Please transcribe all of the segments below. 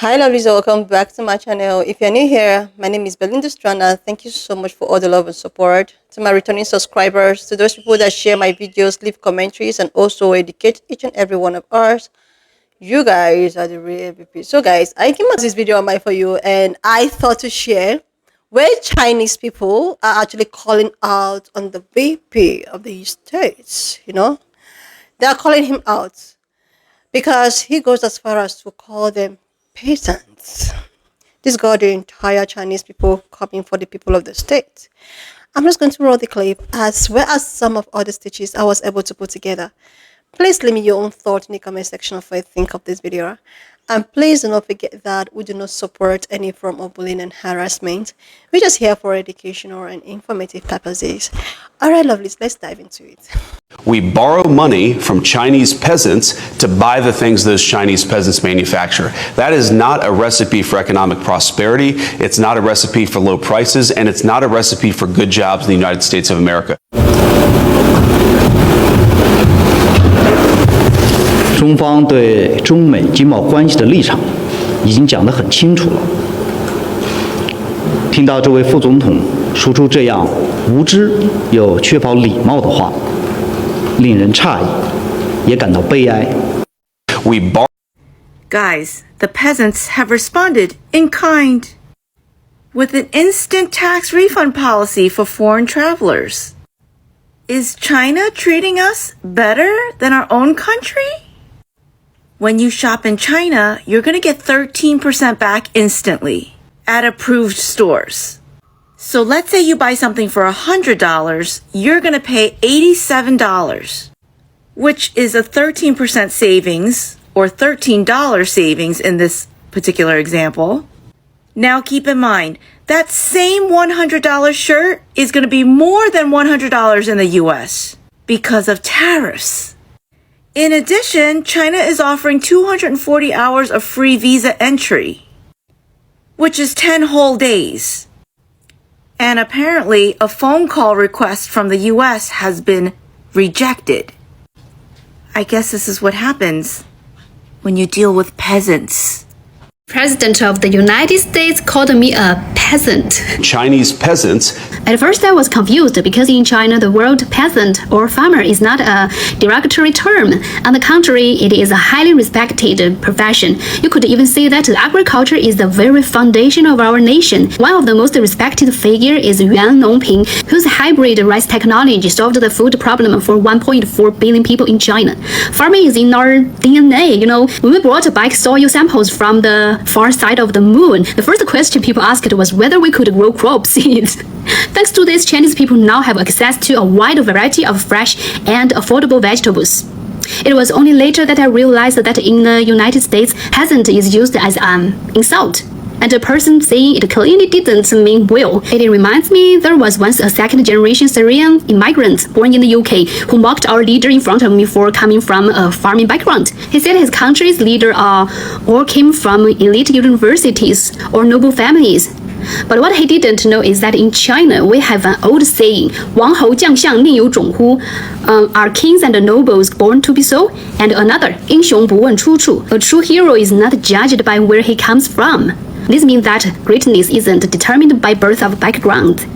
Hi lovelies, welcome back to my channel. If you're new here, my name is Belinda Strana. Thank you so much for all the love and support. To my returning subscribers, to those people that share my videos, leave commentaries, and also educate each and every one of us. You guys are the real MVP. So guys, I came across this video on my For You and I thought to share where Chinese people are actually calling out on the VP of the States. They are calling him out because he goes as far as to call them peasants. This got the entire Chinese people coming for the people of the state. I'm just going to roll the clip as well as some of other stitches I was able to put together. Please leave me your own thought in the comment section of what you think of this video. And please do not forget that we do not support any form of bullying and harassment. We're just here for educational and informative purposes. Alright lovelies, let's dive into it. We borrow money from Chinese peasants to buy the things those Chinese peasants manufacture. That is not a recipe for economic prosperity, it's not a recipe for low prices, and it's not a recipe for good jobs in the United States of America. 中方对中美经贸关系的立场已经讲得很清楚了。听到这位副总统说出这样无知又缺乏礼貌的话，令人诧异，也感到悲哀。Guys, the peasants have responded in kind with an instant tax refund policy for foreign travelers. Is China treating us better than our own country? When you shop in China, you're going to get 13% back instantly at approved stores. So let's say you buy something for $100, you're going to pay $87, which is a 13% savings or $13 savings in this particular example. Now keep in mind, that same $100 shirt is going to be more than $100 in the US because of tariffs. In addition, China is offering 240 hours of free visa entry, which is 10 whole days. And apparently, a phone call request from the US has been rejected. I guess this is what happens when you deal with peasants. President of the United States called me a peasant. Chinese peasants. At first I was confused because in China the word peasant or farmer is not a derogatory term. On the contrary, it is a highly respected profession. You could even say that agriculture is the very foundation of our nation. One of the most respected figure is Yuan Nongping, whose hybrid rice technology solved the food problem for 1.4 billion people in China. Farming is in our DNA. When we brought back soil samples from the far side of the moon, the first question people asked was whether we could grow crops in it. Thanks to this, Chinese people now have access to a wide variety of fresh and affordable vegetables. It was only later that I realized that in the United States, peasant is used as an insult. And a person saying it clearly didn't mean well. It reminds me there was once a second-generation Syrian immigrant born in the UK who mocked our leader in front of me for coming from a farming background. He said his country's leader all came from elite universities or noble families. But what he didn't know is that in China, we have an old saying, 王侯将相宁有种乎? Are kings and nobles born to be so? And another, 英雄不问出处. A true hero is not judged by where he comes from. This means that greatness isn't determined by birth or background.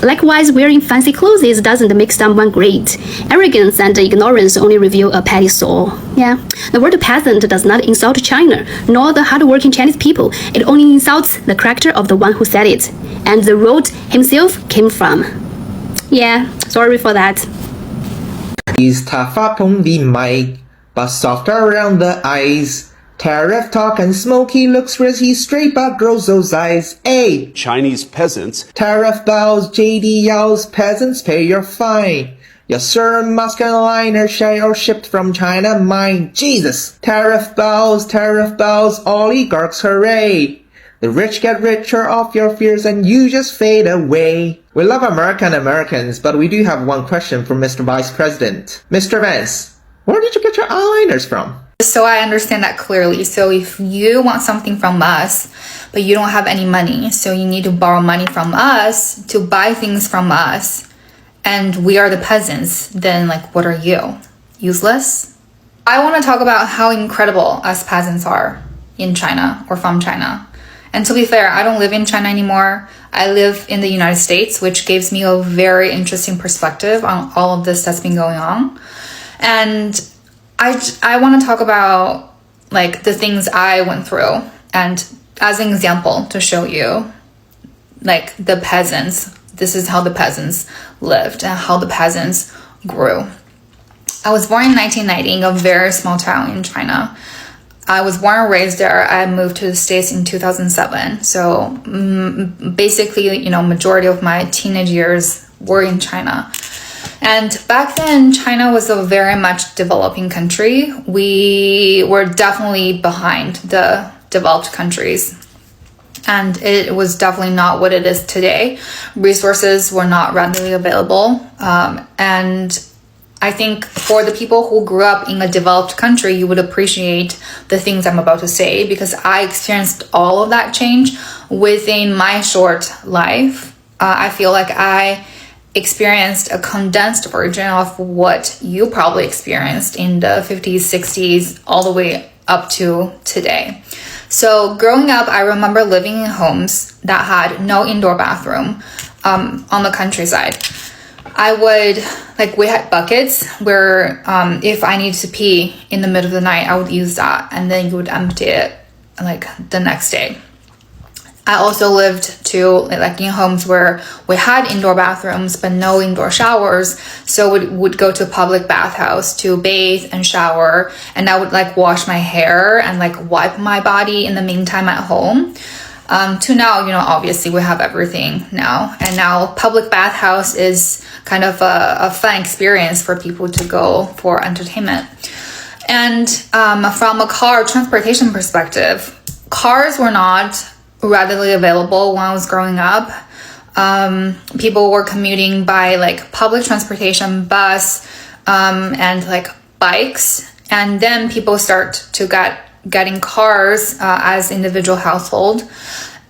Likewise, wearing fancy clothes doesn't make someone great. Arrogance and ignorance only reveal a petty soul. Yeah, the word peasant does not insult China, nor the hardworking Chinese people. It only insults the character of the one who said it, and the road himself came from. Yeah, sorry for that. Is tough up on the mic, but softer around the eyes. Tariff talk and smoky looks rosy straight but grows those eyes. Ay! Chinese peasants. Tariff bows, JD yells, peasants pay your fine. Yes sir, mask and liner share or shipped from China, mine. Jesus! Tariff bows, oligarchs hooray. The rich get richer off your fears and you just fade away. We love America and Americans, but we do have one question for Mr. Vice President. Mr. Vance, where did you get your eyeliners from? So I understand that clearly. So if you want something from us, but you don't have any money, so you need to borrow money from us to buy things from us, and we are the peasants, then what are you? Useless? I want to talk about how incredible us peasants are. in China or from China. And to be fair, I don't live in China anymore. I live in the United States, which gives me a very interesting perspective on all of this that's been going on. And I want to talk about like the things I went through, and as an example to show you like the peasants, this is how the peasants lived and how the peasants grew. I was born in 1990 in a very small town in China. I was born and raised there. I moved to the States in 2007. So basically, you know, majority of my teenage years were in China. And back then, China was a very much developing country. We were definitely behind the developed countries. And it was definitely not what it is today. Resources were not readily available. And I think for the people who grew up in a developed country, you would appreciate the things I'm about to say, because I experienced all of that change within my short life. I feel like I experienced a condensed version of what you probably experienced in the 50s, 60s, all the way up to today. So growing up, I remember living in homes that had no indoor bathroom on the countryside. We had buckets where if I needed to pee in the middle of the night, I would use that, and then you would empty it like the next day. I also lived in homes where we had indoor bathrooms but no indoor showers, so we would go to a public bathhouse to bathe and shower, and I would like wash my hair and like wipe my body in the meantime at home. To now, you know, obviously we have everything now, and now public bathhouse is kind of a fun experience for people to go for entertainment. And from a car transportation perspective, cars were not readily available when I was growing up. People were commuting by like public transportation, bus, and like bikes, and then people start to getting cars as individual household.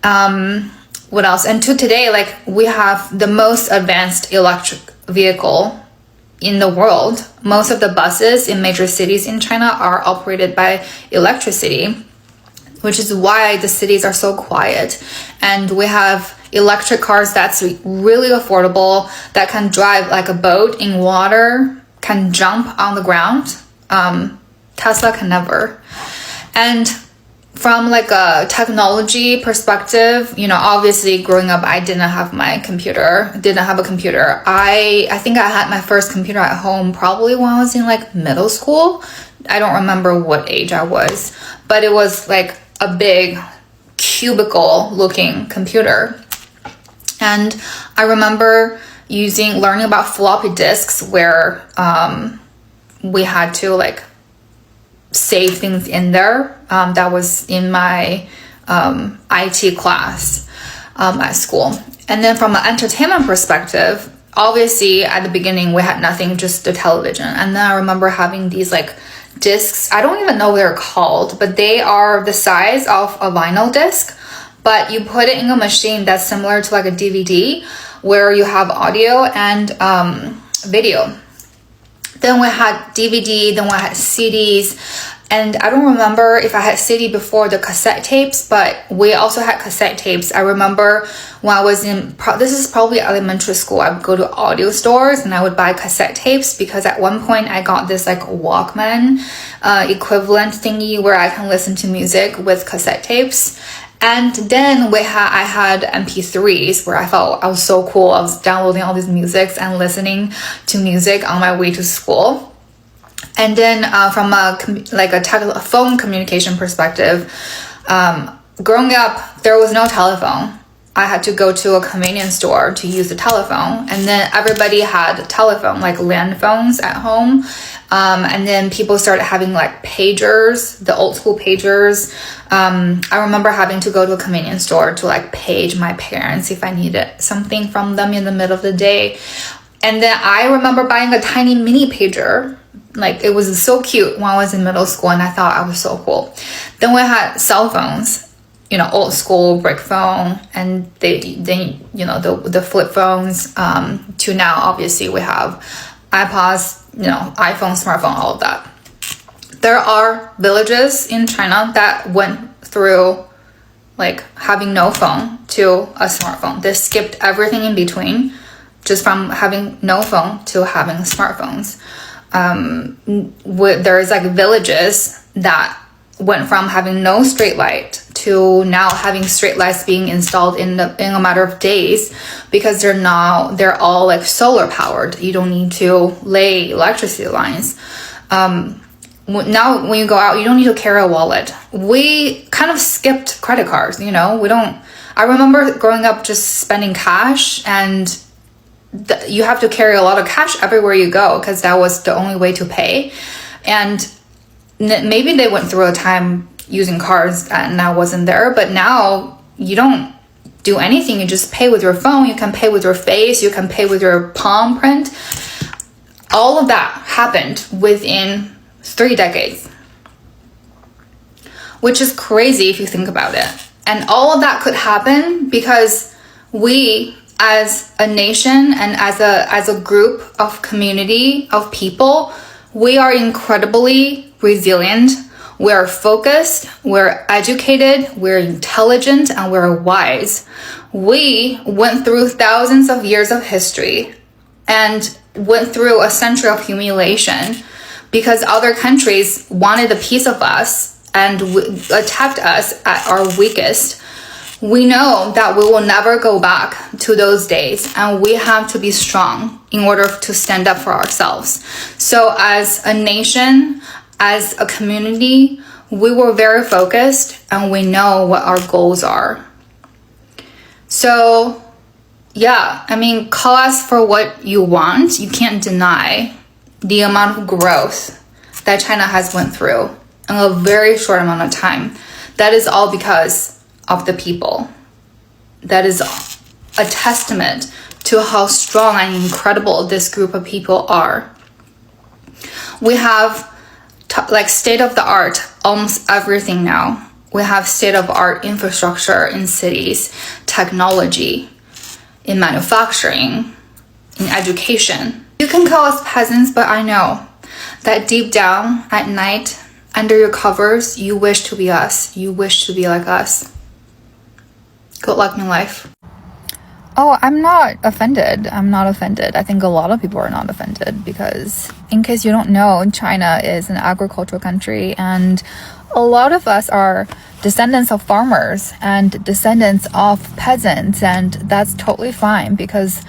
What else? And to today, like we have the most advanced electric vehicle in the world. Most of the buses in major cities in China are operated by electricity, which is why the cities are so quiet. And we have electric cars that's really affordable, that can drive like a boat in water, can jump on the ground. Tesla can never. And from like a technology perspective, you know, obviously growing up, I didn't have a computer. I think I had my first computer at home probably when I was in like middle school. I don't remember what age I was, but it was like a big cubicle looking computer. And I remember learning about floppy disks where we had to like save things in there. That was in my IT class at school. And then from an entertainment perspective, obviously at the beginning we had nothing, just the television. And then I remember having these like discs. I don't even know what they're called, but they are the size of a vinyl disc, but you put it in a machine that's similar to like a DVD, where you have audio and video. Then we had DVD, then we had CDs, and I don't remember if I had CD before the cassette tapes, but we also had cassette tapes. I remember when I was this is probably elementary school, I would go to audio stores and I would buy cassette tapes, because at one point I got this like Walkman equivalent thingy where I can listen to music with cassette tapes. And then I had MP3s where I felt I was so cool. I was downloading all these musics and listening to music on my way to school. And then from a phone communication perspective, growing up, there was no telephone. I had to go to a convenience store to use the telephone. And then everybody had telephone, like land phones at home. And then people started having like pagers, the old school pagers. I remember having to go to a convenience store to like page my parents if I needed something from them in the middle of the day. And then I remember buying a tiny mini pager. Like it was so cute when I was in middle school, and I thought I was so cool. Then we had cell phones, you know, old school brick phone, and then you know the flip phones. To now, obviously we have iPods, you know, iPhone, smartphone, all of that. There are villages in China that went through like having no phone to a smartphone. They skipped everything in between, just from having no phone to having smartphones. There's like villages that went from having no street light to now having street lights being installed in a matter of days, because they're all like solar powered. You don't need to lay electricity lines. Now when you go out, you don't need to carry a wallet. We kind of skipped credit cards, you know. I remember growing up just spending cash, and you have to carry a lot of cash everywhere you go because that was the only way to pay. And maybe they went through a time using cards and that wasn't there, but now you don't do anything. You just pay with your phone. You can pay with your face. You can pay with your palm print. All of that happened within 3 decades, which is crazy if you think about it. And all of that could happen because we, as a nation and as a group of community of people, we are incredibly resilient. We're focused, we're educated, we're intelligent, and we're wise. We went through thousands of years of history and went through a century of humiliation because other countries wanted a piece of us and attacked us at our weakest. We know that we will never go back to those days, and we have to be strong in order to stand up for ourselves. So as a nation, as a community, we were very focused and we know what our goals are. So yeah, I mean, call us for what you want. You can't deny the amount of growth that China has went through in a very short amount of time. That is all because of the people. That is a testament to how strong and incredible this group of people are. We have like state-of-the-art almost everything now. We have state-of-the-art infrastructure in cities, technology, in manufacturing, in education. You can call us peasants, but I know that deep down at night, under your covers, you wish to be us. You wish to be like us. Good luck in life. Oh, I'm not offended. I think a lot of people are not offended because, in case you don't know, China is an agricultural country and a lot of us are descendants of farmers and descendants of peasants, and that's totally fine because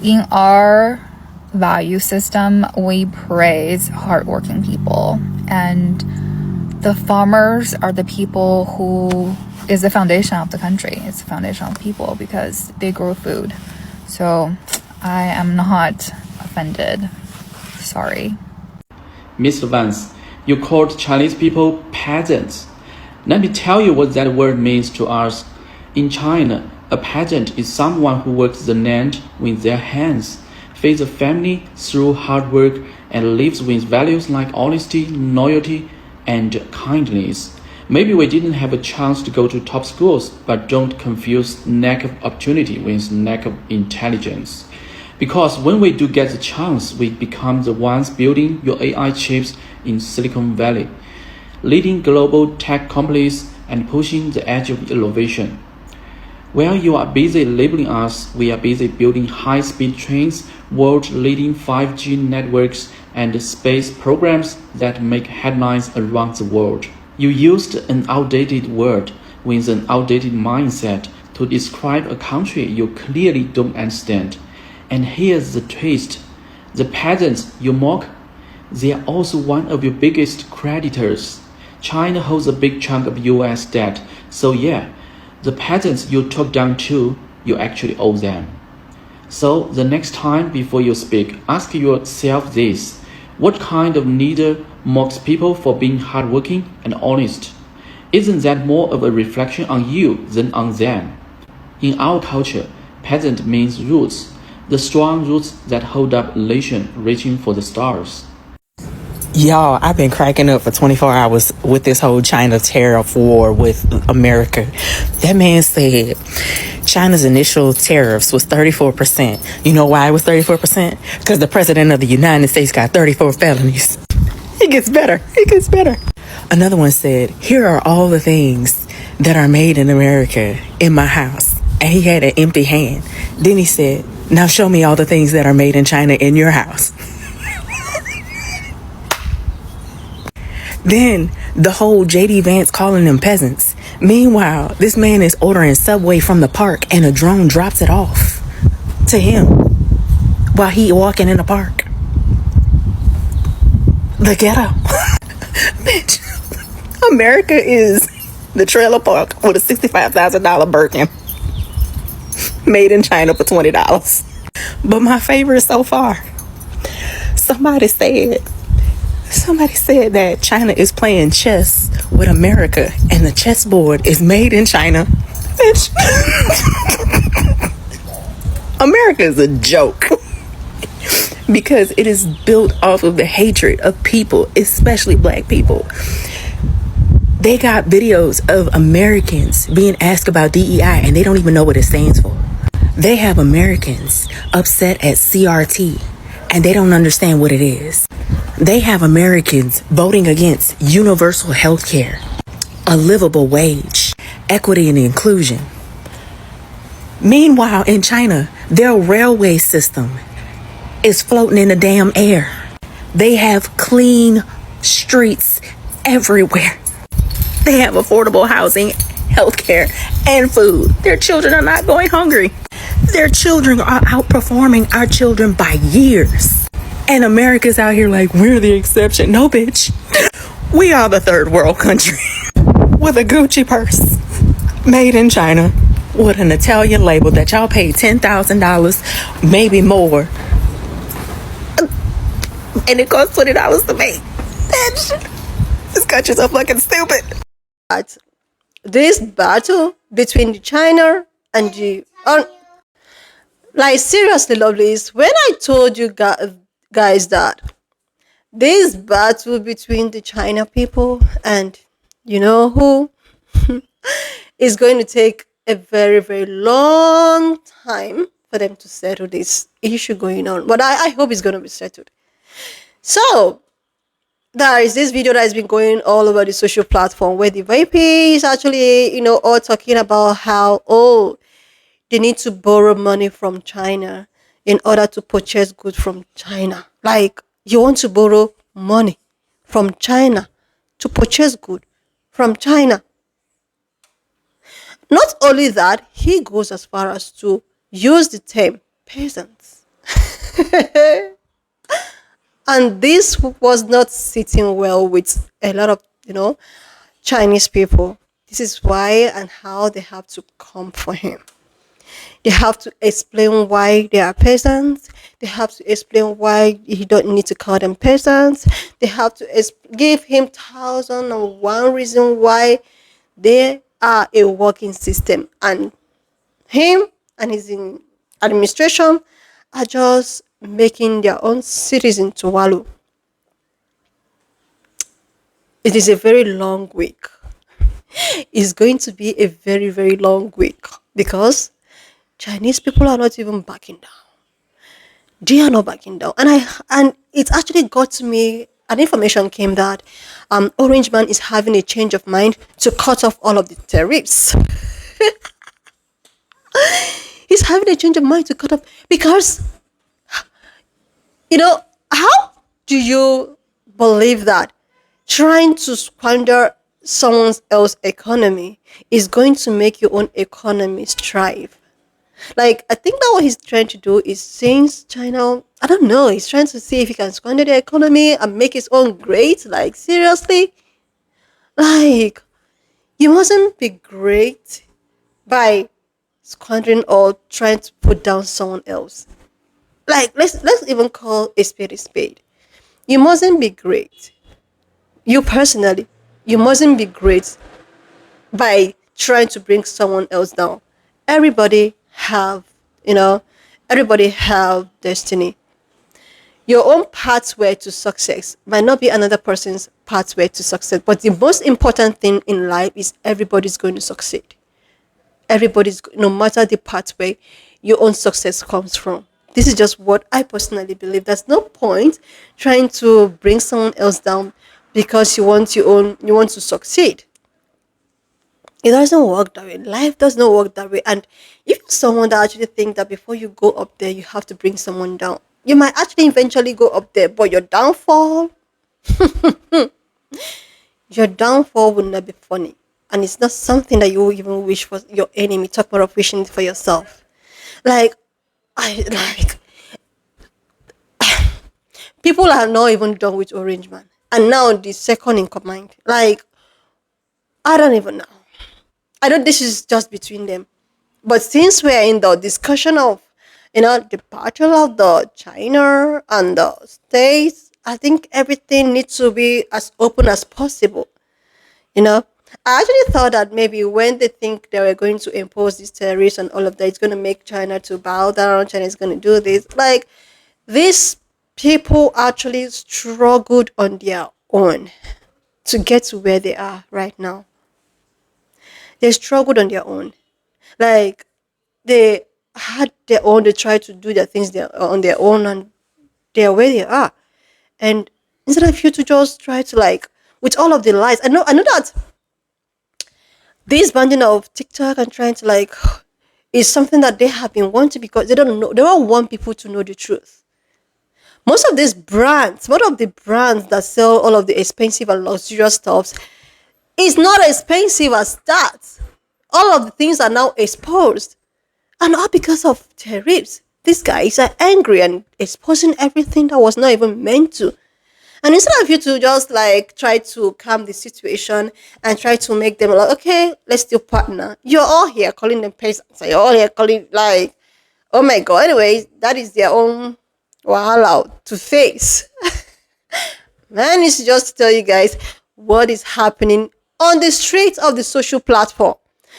in our value system, we praise hardworking people, and the farmers are the people who is the foundation of the country. It's the foundation of people because they grow food. So I am not offended. Sorry. Mr. Vance, you called Chinese people peasants. Let me tell you what that word means to us. In China, a peasant is someone who works the land with their hands, feeds a family through hard work, and lives with values like honesty, loyalty, and kindness. Maybe we didn't have a chance to go to top schools, but don't confuse lack of opportunity with lack of intelligence. Because when we do get the chance, we become the ones building your AI chips in Silicon Valley, leading global tech companies and pushing the edge of innovation. While you are busy labeling us, we are busy building high-speed trains, world-leading 5G networks, and space programs that make headlines around the world. You used an outdated word with an outdated mindset to describe a country you clearly don't understand. And here's the twist. The peasants you mock, they are also one of your biggest creditors. China holds a big chunk of US debt, so yeah, the peasants you took down too, you actually owe them. So the next time before you speak, ask yourself this. What kind of leader mocks people for being hardworking and honest? Isn't that more of a reflection on you than on them? In our culture, peasant means roots, the strong roots that hold up a nation reaching for the stars. Y'all, I've been cracking up for 24 hours with this whole China tariff war with America. That man said China's initial tariffs was 34%. You know why it was 34%? Because the president of the United States got 34 felonies. It gets better. Another one said, here are all the things that are made in America in my house. And he had an empty hand. Then he said, now show me all the things that are made in China in your house. Then the whole JD Vance calling them peasants. Meanwhile, this man is ordering Subway from the park and a drone drops it off to him while he walking in the park. The ghetto. Bitch. America is the trailer park with a $65,000 Birkin made in China for $20. But my favorite so far, somebody said that China is playing chess with America and the chessboard is made in China. Bitch. America is a joke because it is built off of the hatred of people, especially black people. They got videos of Americans being asked about DEI and they don't even know what it stands for. They have Americans upset at CRT and they don't understand what it is. They have Americans voting against universal health care, a livable wage, equity and inclusion. Meanwhile, in China, their railway system is floating in the damn air. They have clean streets everywhere. They have affordable housing, healthcare, and food. Their children are not going hungry. Their children are outperforming our children by years. And America's out here like, we're the exception. No, bitch. We are the third world country with a Gucci purse made in China with an Italian label that y'all paid $10,000, maybe more. And it costs $20 to make. Bitch, this country's so fucking stupid. But this battle between China and the like seriously, lovelies, when I told you guys that this battle between the China people and you know who is going to take a very, very long time for them to settle this issue going on. But I hope it's going to be settled. So, there is this video that has been going all over the social platform where the VP is actually, all talking about how, they need to borrow money from China in order to purchase goods from China. Like, you want to borrow money from China to purchase goods from China. Not only that, he goes as far as to use the term peasants. And this was not sitting well with a lot of, Chinese people. This is why and how they have to come for him. They have to explain why they are peasants. They have to explain why he don't need to call them peasants. They have to give him 1,001 reason why they are a working system. And him and his administration are just making their own citizens to wallow. It is a very long week. It's going to be a very, very long week because Chinese people are not even backing down. They are not backing down. And it actually got to me, an information came that Orange Man is having a change of mind to cut off all of the tariffs. He's having a change of mind to cut off because, how do you believe that trying to squander someone else's economy is going to make your own economy thrive? Like, I think that what he's trying to do is, since China, I don't know, he's trying to see if he can squander the economy and make his own great. Like, seriously? Like, you mustn't be great by squandering or trying to put down someone else. Like, let's even call a spade a spade. You mustn't be great. You personally, you mustn't be great by trying to bring someone else down. Everybody have destiny. Your own pathway to success might not be another person's pathway to success, but the most important thing in life is everybody's going to succeed. No matter the pathway your own success comes from. This is just what I personally believe. There's no point trying to bring someone else down because you want to succeed. It doesn't work that way. Life does not work that way. And if you're someone that actually think that before you go up there, you have to bring someone down, you might actually eventually go up there, but your downfall will not be funny. And it's not something that you will even wish for your enemy. Talk about of wishing it for yourself. Like, I like people are not even done with Orange Man. And now the second in command. Like, I don't even know. I know this is just between them. But since we're in the discussion of, the battle of the China and the States, I think everything needs to be as open as possible. You know, I actually thought that maybe when they think they were going to impose these tariffs and all of that, it's going to make China to bow down. China is going to do this. Like, these people actually struggled on their own to get to where they are right now. They struggled on their own. Like, they had their own, they tried to do their things on their own, and they're where they are. And instead of you to just try to, like, with all of the lies, I know that this banding of TikTok and trying to, like, is something that they have been wanting because they don't want people to know the truth. Most of the brands that sell all of the expensive and luxurious stuffs is not expensive as that. All of the things are now exposed. And all because of tariffs. These guys are angry and exposing everything that was not even meant to. And instead of you to just, like, try to calm the situation and try to make them like, okay, let's still partner. You're all here calling them peasants. You're all here calling, like, oh my god. Anyways, that is their own wahala to face. Man, it's just to tell you guys what is happening on the streets of the social platform.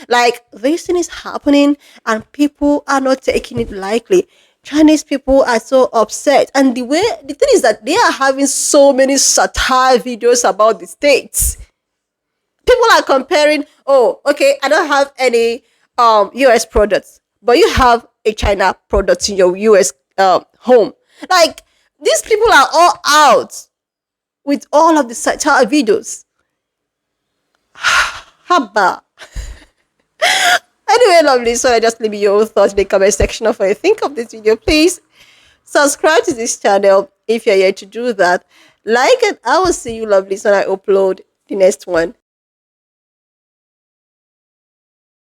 Like, this thing is happening and people are not taking it lightly. Chinese people are so upset. And the thing is that they are having so many satire videos about the States. People are comparing, oh, okay, I don't have any US products, but you have a China product in your US home. Like, these people are all out with all of the satire videos. Haba. Anyway, lovely. So I just leave your thoughts in the comment section of what you think of this video. Please subscribe to this channel if you're here to do that. Like it. I will see you, lovely, when I upload the next one.